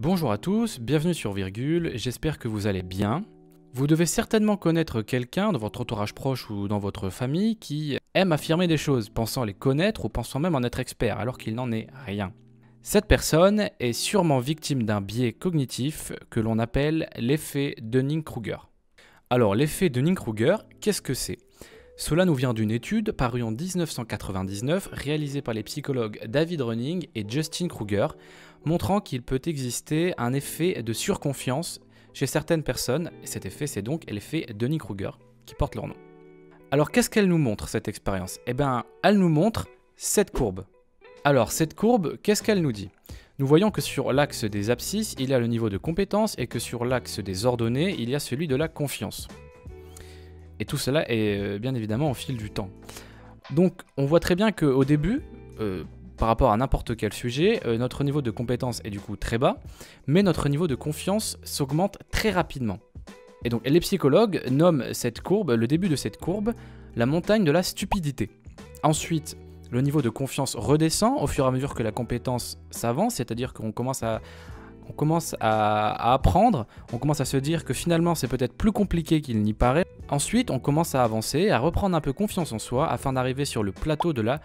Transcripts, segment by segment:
Bonjour à tous, bienvenue sur Virgule, j'espère que vous allez bien. Vous devez certainement connaître quelqu'un dans votre entourage proche ou dans votre famille qui aime affirmer des choses, pensant les connaître ou pensant même en être expert alors qu'il n'en est rien. Cette personne est sûrement victime d'un biais cognitif que l'on appelle l'effet Dunning-Kruger. Alors l'effet Dunning-Kruger, qu'est-ce que c'est ? Cela nous vient d'une étude parue en 1999 réalisée par les psychologues David Running et Justin Kruger, montrant qu'il peut exister un effet de surconfiance chez certaines personnes, et cet effet c'est donc l'effet Dunning-Kruger qui porte leur nom. Alors qu'est-ce qu'elle nous montre cette expérience ? Eh bien, elle nous montre cette courbe. Alors cette courbe, qu'est-ce qu'elle nous dit ? Nous voyons que sur l'axe des abscisses, il y a le niveau de compétence et que sur l'axe des ordonnées, il y a celui de la confiance. Et tout cela est bien évidemment au fil du temps. Donc on voit très bien qu'au début, par rapport à n'importe quel sujet, notre niveau de compétence est du coup très bas, mais notre niveau de confiance s'augmente très rapidement. Et donc les psychologues nomment cette courbe, le début de cette courbe, la montagne de la stupidité. Ensuite, le niveau de confiance redescend au fur et à mesure que la compétence s'avance, c'est-à-dire qu'on commence à apprendre, on commence à se dire que finalement c'est peut-être plus compliqué qu'il n'y paraît. Ensuite, on commence à avancer, à reprendre un peu confiance en soi afin d'arriver sur le plateau de la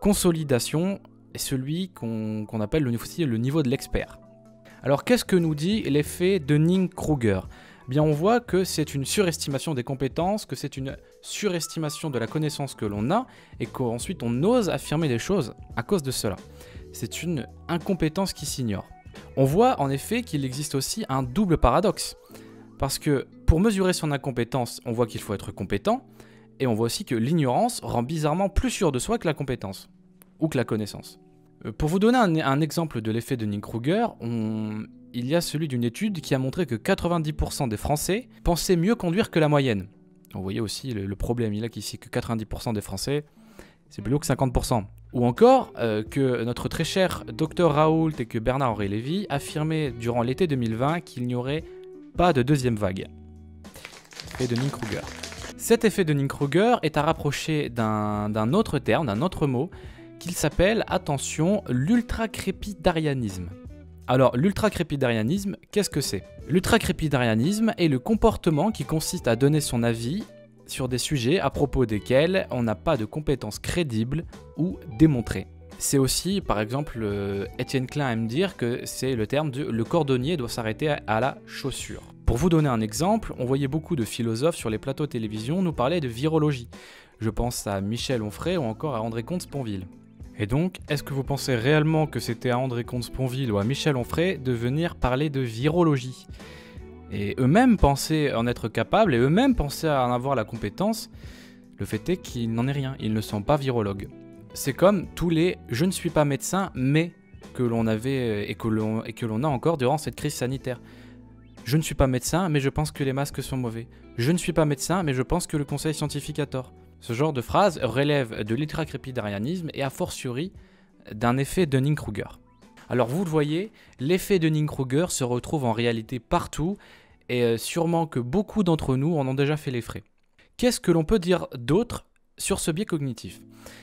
consolidation, et celui qu'on appelle aussi le niveau de l'expert. Alors qu'est-ce que nous dit l'effet Dunning-Kruger ? Bien, on voit que c'est une surestimation des compétences, que c'est une surestimation de la connaissance que l'on a, et qu'ensuite on ose affirmer des choses à cause de cela. C'est une incompétence qui s'ignore. On voit en effet qu'il existe aussi un double paradoxe. Parce que pour mesurer son incompétence, on voit qu'il faut être compétent, et on voit aussi que l'ignorance rend bizarrement plus sûr de soi que la compétence, ou que la connaissance. Pour vous donner un exemple de l'effet Dunning-Kruger, il y a celui d'une étude qui a montré que 90% des Français pensaient mieux conduire que la moyenne. Vous voyez aussi le problème, il y a ici que 90% des Français, c'est plus haut que 50%. Ou encore que notre très cher Dr Raoult et que Bernard-Henri Lévy affirmaient durant l'été 2020 qu'il n'y aurait pas de deuxième vague. Effet Dunning-Kruger. Cet effet Dunning-Kruger est à rapprocher d'un autre terme, d'un autre mot, qu'il s'appelle, attention, l'ultracrépidarianisme. Alors, l'ultracrépidarianisme, qu'est-ce que c'est ? L'ultracrépidarianisme est le comportement qui consiste à donner son avis sur des sujets à propos desquels on n'a pas de compétences crédibles ou démontrées. C'est aussi, par exemple, Étienne Klein aime dire que c'est le terme de « le cordonnier doit s'arrêter à la chaussure ». Pour vous donner un exemple, on voyait beaucoup de philosophes sur les plateaux de télévision nous parler de virologie. Je pense à Michel Onfray ou encore à André Comte-Sponville. Et donc, est-ce que vous pensez réellement que c'était à André Comte-Sponville ou à Michel Onfray de venir parler de virologie ? Et eux-mêmes pensaient en être capables et eux-mêmes pensaient en avoir la compétence. Le fait est qu'il n'en est rien, ils ne sont pas virologues. C'est comme tous les « je ne suis pas médecin, mais » que l'on avait et que l'on a encore durant cette crise sanitaire. Je ne suis pas médecin, mais je pense que les masques sont mauvais. Je ne suis pas médecin, mais je pense que le conseil scientifique a tort. Ce genre de phrase relève de l'ultracrépidarianisme et a fortiori d'un effet Dunning-Kruger. Alors vous le voyez, l'effet Dunning-Kruger se retrouve en réalité partout et sûrement que beaucoup d'entre nous en ont déjà fait les frais. Qu'est-ce que l'on peut dire d'autre sur ce biais cognitif ?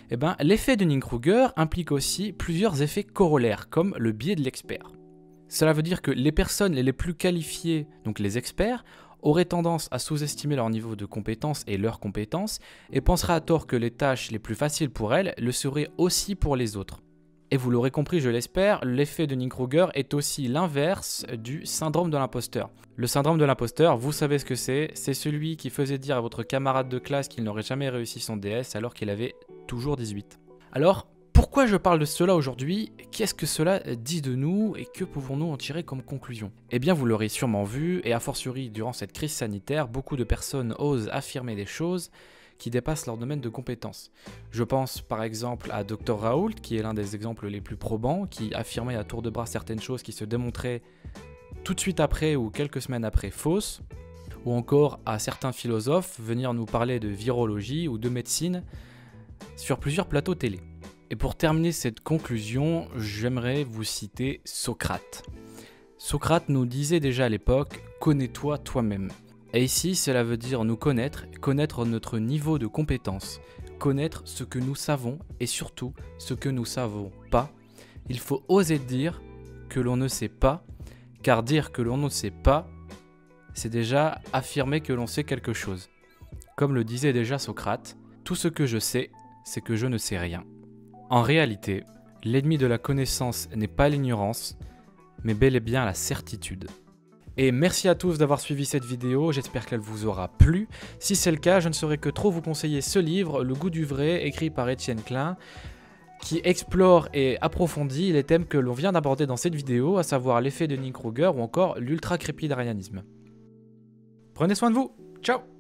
Eh bien, l'effet Dunning-Kruger implique aussi plusieurs effets corollaires, comme le biais de l'expert. Cela veut dire que les personnes les plus qualifiées, donc les experts, auraient tendance à sous-estimer leur niveau de compétence et leurs compétences et penseraient à tort que les tâches les plus faciles pour elles le seraient aussi pour les autres. Et vous l'aurez compris, je l'espère, l'effet Dunning-Kruger est aussi l'inverse du syndrome de l'imposteur. Le syndrome de l'imposteur, vous savez ce que c'est celui qui faisait dire à votre camarade de classe qu'il n'aurait jamais réussi son DS alors qu'il avait toujours 18. Alors, pourquoi je parle de cela aujourd'hui ? Qu'est-ce que cela dit de nous et que pouvons-nous en tirer comme conclusion ? Eh bien, vous l'aurez sûrement vu, et a fortiori durant cette crise sanitaire, beaucoup de personnes osent affirmer des choses qui dépassent leur domaine de compétences. Je pense par exemple à Dr Raoult, qui est l'un des exemples les plus probants, qui affirmait à tour de bras certaines choses qui se démontraient tout de suite après ou quelques semaines après fausses, ou encore à certains philosophes venir nous parler de virologie ou de médecine sur plusieurs plateaux télé. Et pour terminer cette conclusion, j'aimerais vous citer Socrate. Socrate nous disait déjà à l'époque « connais-toi toi-même ». Et ici, cela veut dire nous connaître, connaître notre niveau de compétence, connaître ce que nous savons et surtout ce que nous ne savons pas. Il faut oser dire que l'on ne sait pas car dire que l'on ne sait pas, c'est déjà affirmer que l'on sait quelque chose. Comme le disait déjà Socrate, tout ce que je sais, c'est que je ne sais rien. En réalité, l'ennemi de la connaissance n'est pas l'ignorance, mais bel et bien la certitude. Et merci à tous d'avoir suivi cette vidéo, j'espère qu'elle vous aura plu. Si c'est le cas, je ne saurais que trop vous conseiller ce livre, Le goût du vrai, écrit par Étienne Klein, qui explore et approfondit les thèmes que l'on vient d'aborder dans cette vidéo, à savoir l'effet de Dunning-Kruger ou encore l'ultra-crépidarianisme. Prenez soin de vous, ciao!